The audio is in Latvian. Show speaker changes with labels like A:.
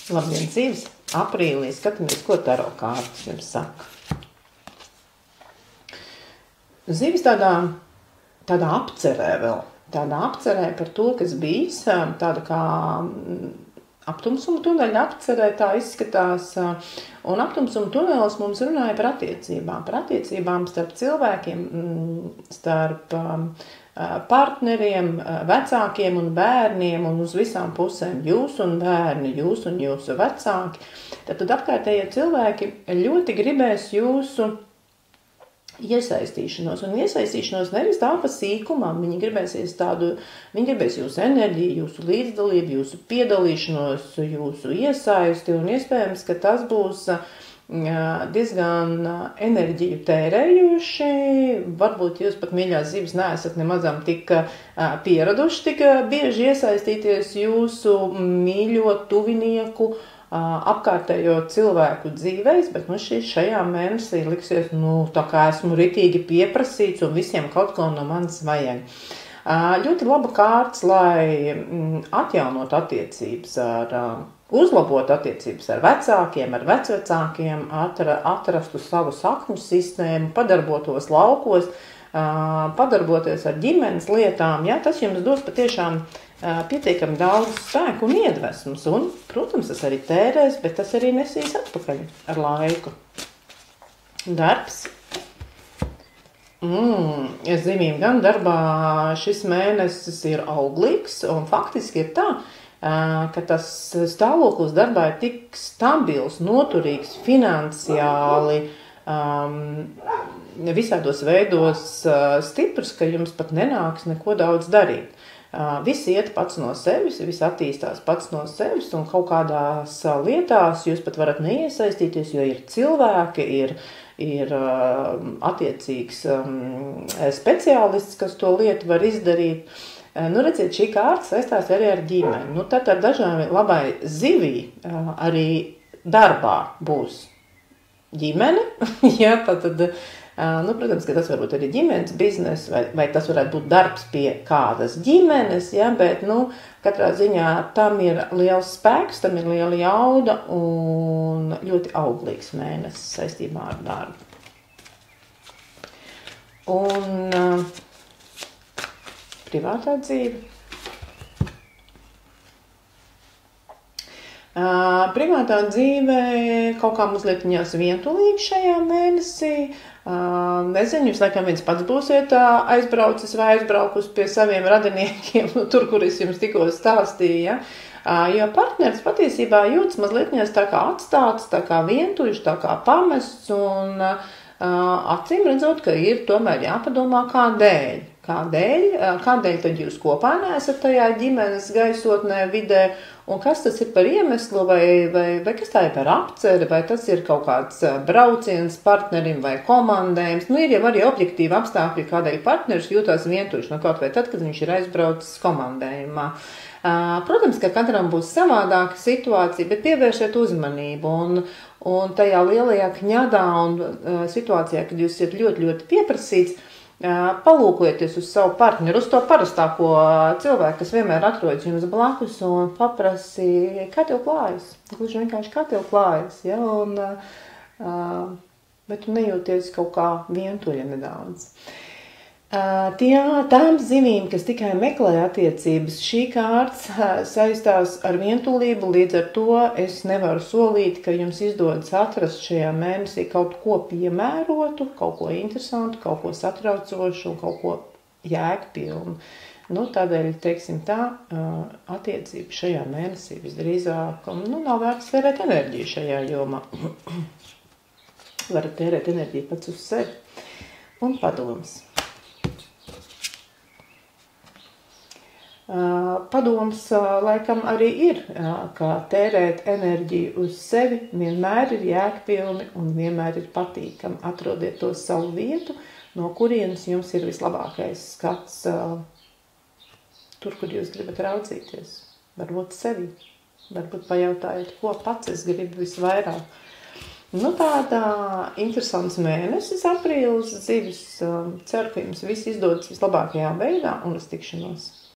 A: Labdien, dzīves! Aprīlī skatāmies, ko taro kārtas jums saka. Zivis tādā apcerē vēl. Tādā apcerē par to, kas bijis, tāda kā aptumsuma tuneļa apcerē, tā izskatās. Un aptumsuma tunelis mums runāja par attiecībām starp cilvēkiem, starp partneriem, vecākiem un bērniem un uz visām pusēm. Jūs un bērni, jūs un jūsu vecāki. Tad apkārtējie cilvēki ļoti gribēs jūsu iesaistīšanos. Un iesaistīšanos nevis tā pa sīkumam. Viņi gribēs jūsu enerģiju, jūsu līdzdalību, jūsu piedalīšanos, jūsu iesaisti. Un iespējams, ka tas būs diezgan enerģiju tērējuši. Varbūt jūs pat, mīļās zivis, neesat nemazam tik pieraduši, tik bieži iesaistīties jūsu mīļo tuvinieku, apkārtējo cilvēku dzīvēs, bet šajā mēnesī liksies, tā kā esmu ritīgi pieprasīts un visiem kaut ko no manis vajag. Ļoti laba kārts, lai atjaunot attiecības uzlabot attiecības ar vecākiem, ar vecvecākiem, atrastu savu sakņu sistēmu, padarbotos laukos, padarboties ar ģimenes lietām. Ja, tas jums dos patiešām pietiekami daudz spēku un iedvesmas. Un, protams, tas arī tērēs, bet tas arī nesīs atpakaļ ar laiku. Darbs. Zivīm gan darbā šis mēnesis ir auglīgs, un faktiski ir tā, ka tas stāvoklis darbā ir tik stabils, noturīgs, finansiāli, visādos veidos stiprs, ka jums pat nenāks neko daudz darīt. Viss iet pats no sevis, viss attīstās pats no sevis, un kaut kādās lietās jūs pat varat neiesaistīties, jo ir cilvēki, ir attiecīgs speciālists, kas to lietu var izdarīt. Redziet, šī kārta saistās arī ar ģimeni. Tad ar dažām labai zivī arī darbā būs ģimene. Ja, protams, ka tas var būt arī ģimenes bizness, vai tas varētu būt darbs pie kādas ģimenes, ja, bet katrā ziņā tam ir liels spēks, tam ir liela jauda un ļoti auglīgs mēnesis saistībā ar darbu. Un privātā dzīve. Privātā dzīve kaut kā mazliet vientulīga šajā mēnesī. Nezinu, jūs laikam viens pats būsiet aizbraucis vai aizbraukus pie saviem radiniekiem, tur, kur es jums tikko stāstīju. Ja? Jo partneris patiesībā jūtas mazliet tā kā atstāts, tā kā vientuļš, tā kā pamests, un acīm redzot, ka ir tomēr jāpadomā, kādēļ. Kādēļ tad jūs kopā neesat tajā ģimenes gaisotnē vidē, un kas tas ir par iemeslu, vai kas tā ir par apceri, vai tas ir kaut kāds brauciens partnerim vai komandējums. Ir jau arī objektīvi apstākļi, kādēļ partneris jūtās vientuļš, kaut vai tad, kad viņš ir aizbraucis komandējumā. Protams, ka katram būs savādāka situācija, bet pievēršiet uzmanību, un tajā lielajā kņadā un situācijā, kad jūs esat ļoti, ļoti pieprasīts, palūkojieties uz savu partneru, uz to parastāko cilvēku, kas vienmēr atrodas jums blakus, un paprasi, kā tev klājas. Gluži vienkārši, kā tev klājas. Ja? Bet tu nejūties kaut kā vientuļa nedaudz. Tām zivīm, kas tikai meklē attiecības, šī kārta saistās ar vientulību, līdz ar to es nevaru solīt, ka jums izdodas atrast šajā mēnesī kaut ko piemērotu, kaut ko interesantu, kaut ko satraucošu un kaut ko jēgpilnu. Tādēļ, teiksim tā, attiecības šajā mēnesī visdrīzāk nav vērts tērēt enerģiju šajā jomā. Varat tērēt enerģiju pats uz sevi. Un padoms. Padoms laikam arī ir, ka tērēt enerģiju uz sevi vienmēr ir jēgpilni un vienmēr ir patīkami. Atrodiet to savu vietu, no kurienes jums ir vislabākais skats tur, kur jūs gribat raudzīties. Varbūt sevi, varbūt pajautājiet, ko pats es gribu visvairāk. Tādā interesants mēnesis, aprīlis, zivis. Ceru, ka jums viss izdodas vislabākajā veidā un uz tikšanos.